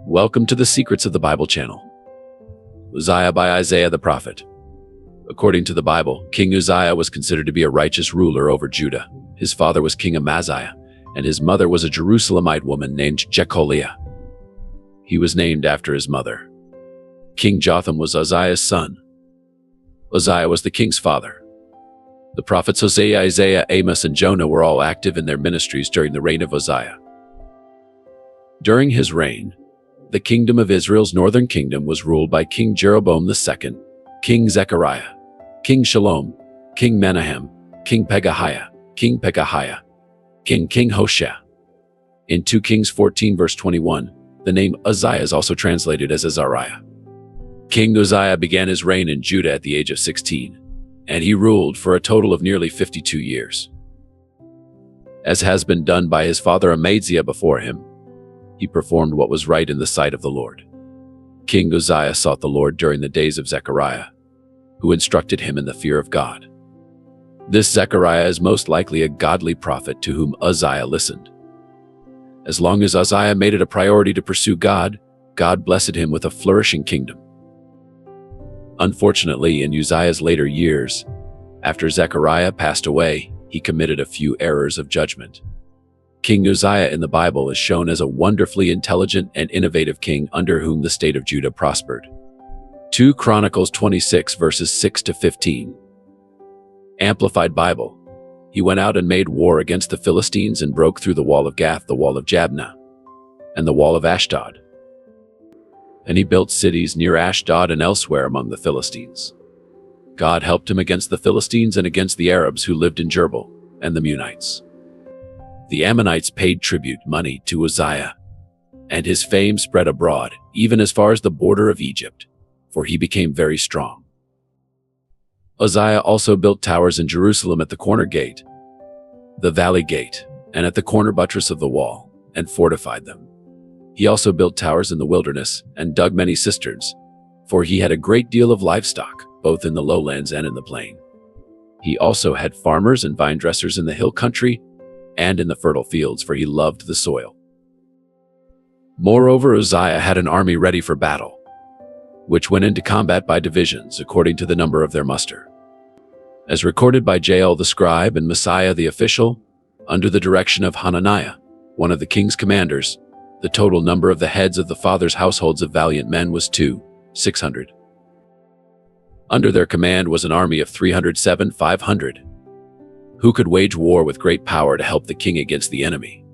Welcome to the Secrets of the Bible channel. Uzziah by Isaiah the prophet. According to the Bible, King Uzziah was considered to be a righteous ruler over Judah. His father was King Amaziah, and his mother was a Jerusalemite woman named Jecoliah. He was named after his mother. King Jotham was Uzziah's son. Uzziah was the king's father. The prophets Hosea, Isaiah, Amos, and Jonah were all active in their ministries during the reign of Uzziah. During his reign, the kingdom of Israel's northern kingdom was ruled by King Jeroboam II, King Zechariah, King Shalom, King Menahem, King Pekahiah, King Hoshea. In 2 Kings 14 verse 21, the name Uzziah is also translated as Azariah. King Uzziah began his reign in Judah at the age of 16, and he ruled for a total of nearly 52 years. As has been done by his father Amaziah before him, he performed what was right in the sight of the Lord. King Uzziah sought the Lord during the days of Zechariah, who instructed him in the fear of God. This Zechariah is most likely a godly prophet to whom Uzziah listened. As long as Uzziah made it a priority to pursue God, God blessed him with a flourishing kingdom. Unfortunately, in Uzziah's later years, after Zechariah passed away, he committed a few errors of judgment. King Uzziah in the Bible is shown as a wonderfully intelligent and innovative king under whom the state of Judah prospered. 2 Chronicles 26 verses 6 to 15. Amplified Bible. He went out and made war against the Philistines and broke through the wall of Gath, the wall of Jabneh, and the wall of Ashdod. And he built cities near Ashdod and elsewhere among the Philistines. God helped him against the Philistines and against the Arabs who lived in Jerbel and the Munites. The Ammonites paid tribute money to Uzziah, and his fame spread abroad, even as far as the border of Egypt, for he became very strong. Uzziah also built towers in Jerusalem at the corner gate, the valley gate, and at the corner buttress of the wall, and fortified them. He also built towers in the wilderness and dug many cisterns, for he had a great deal of livestock, both in the lowlands and in the plain. He also had farmers and vine dressers in the hill country and in the fertile fields, for he loved the soil. Moreover, Uzziah had an army ready for battle, which went into combat by divisions according to the number of their muster. As recorded by Jael the scribe and Messiah the official, under the direction of Hananiah, one of the king's commanders, the total number of the heads of the fathers' households of valiant men was 600. Under their command was an army of 307,500, who could wage war with great power to help the king against the enemy.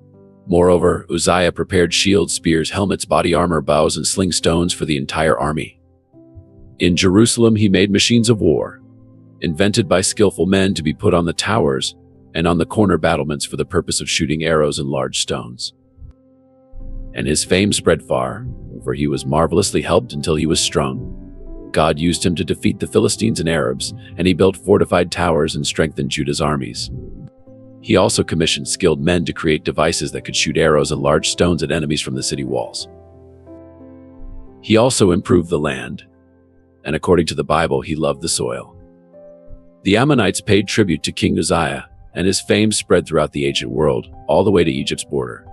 Moreover, Uzziah prepared shields, spears, helmets, body armor, bows, and sling stones for the entire army. In Jerusalem he made machines of war, invented by skillful men to be put on the towers and on the corner battlements for the purpose of shooting arrows and large stones. And his fame spread far, for he was marvelously helped until he was strong. God used him to defeat the Philistines and Arabs, and he built fortified towers and strengthened Judah's armies. He also commissioned skilled men to create devices that could shoot arrows and large stones at enemies from the city walls. He also improved the land, and according to the Bible, he loved the soil. The Ammonites paid tribute to King Uzziah, and his fame spread throughout the ancient world, all the way to Egypt's border.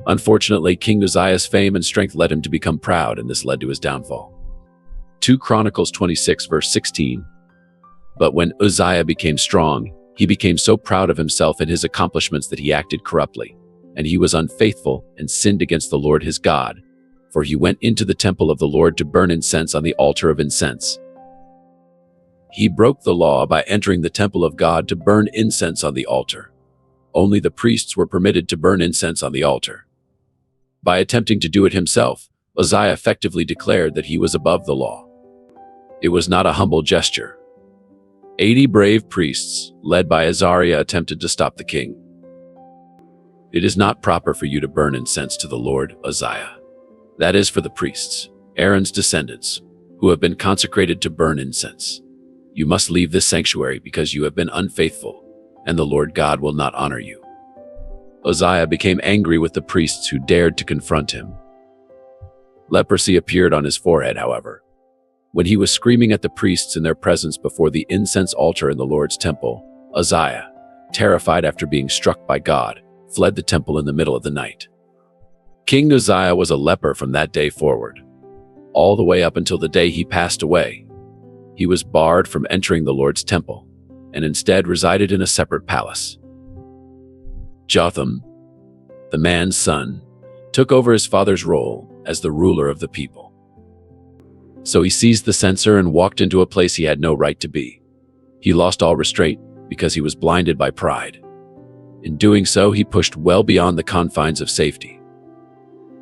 Unfortunately, King Uzziah's fame and strength led him to become proud, and this led to his downfall. 2 Chronicles 26 verse 16. But when Uzziah became strong, he became so proud of himself and his accomplishments that he acted corruptly, and he was unfaithful and sinned against the Lord his God, for he went into the temple of the Lord to burn incense on the altar of incense. He broke the law by entering the temple of God to burn incense on the altar. Only the priests were permitted to burn incense on the altar. By attempting to do it himself, Uzziah effectively declared that he was above the law. It was not a humble gesture. 80 brave priests, led by Azariah, attempted to stop the king. It is not proper for you to burn incense to the Lord, Uzziah. That is for the priests, Aaron's descendants, who have been consecrated to burn incense. You must leave this sanctuary because you have been unfaithful, and the Lord God will not honor you. Uzziah became angry with the priests who dared to confront him. Leprosy appeared on his forehead, however. When he was screaming at the priests in their presence before the incense altar in the Lord's temple, Uzziah, terrified after being struck by God, fled the temple in the middle of the night. King Uzziah was a leper from that day forward, all the way up until the day he passed away. He was barred from entering the Lord's temple, and instead resided in a separate palace. Jotham, the man's son, took over his father's role as the ruler of the people. So he seized the censer and walked into a place he had no right to be. He lost all restraint because he was blinded by pride. In doing so, he pushed well beyond the confines of safety.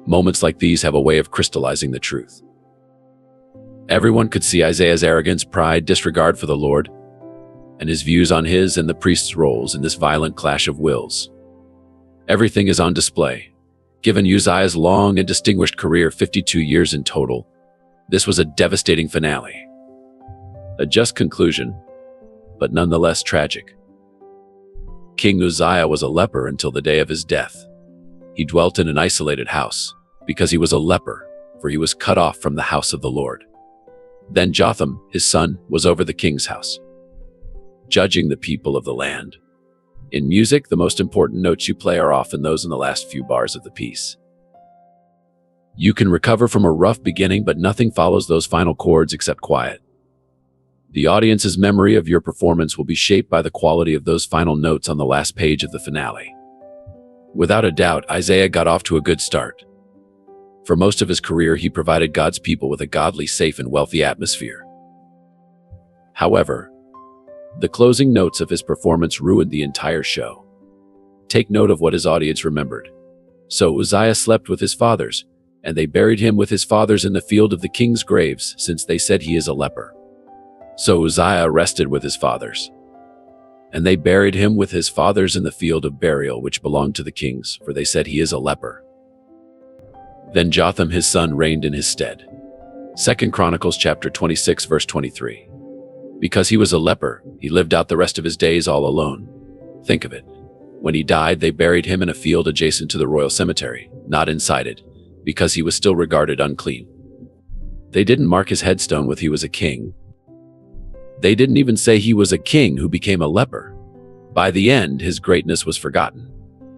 Moments like these have a way of crystallizing the truth. Everyone could see Isaiah's arrogance, pride, disregard for the Lord, and his views on his and the priest's roles in this violent clash of wills. Everything is on display. Given Uzziah's long and distinguished career, 52 years in total, this was a devastating finale. A just conclusion, but nonetheless tragic. King Uzziah was a leper until the day of his death. He dwelt in an isolated house because he was a leper, for he was cut off from the house of the Lord. Then Jotham, his son, was over the king's house, judging the people of the land. In music, the most important notes you play are often those in the last few bars of the piece. You can recover from a rough beginning, but nothing follows those final chords except quiet. The audience's memory of your performance will be shaped by the quality of those final notes on the last page of the finale. Without a doubt, Isaiah got off to a good start. For most of his career, he provided God's people with a godly, safe, and wealthy atmosphere. However, the closing notes of his performance ruined the entire show. Take note of what his audience remembered. So Uzziah slept with his fathers, and they buried him with his fathers in the field of the king's graves, since they said he is a leper. So Uzziah rested with his fathers, and they buried him with his fathers in the field of burial which belonged to the kings, for they said he is a leper. Then Jotham his son reigned in his stead. 2 Chronicles chapter 26 verse 23. Because he was a leper, he lived out the rest of his days all alone. Think of it. When he died, they buried him in a field adjacent to the royal cemetery, not inside it, because he was still regarded unclean. They didn't mark his headstone with he was a king. They didn't even say he was a king who became a leper. By the end, his greatness was forgotten.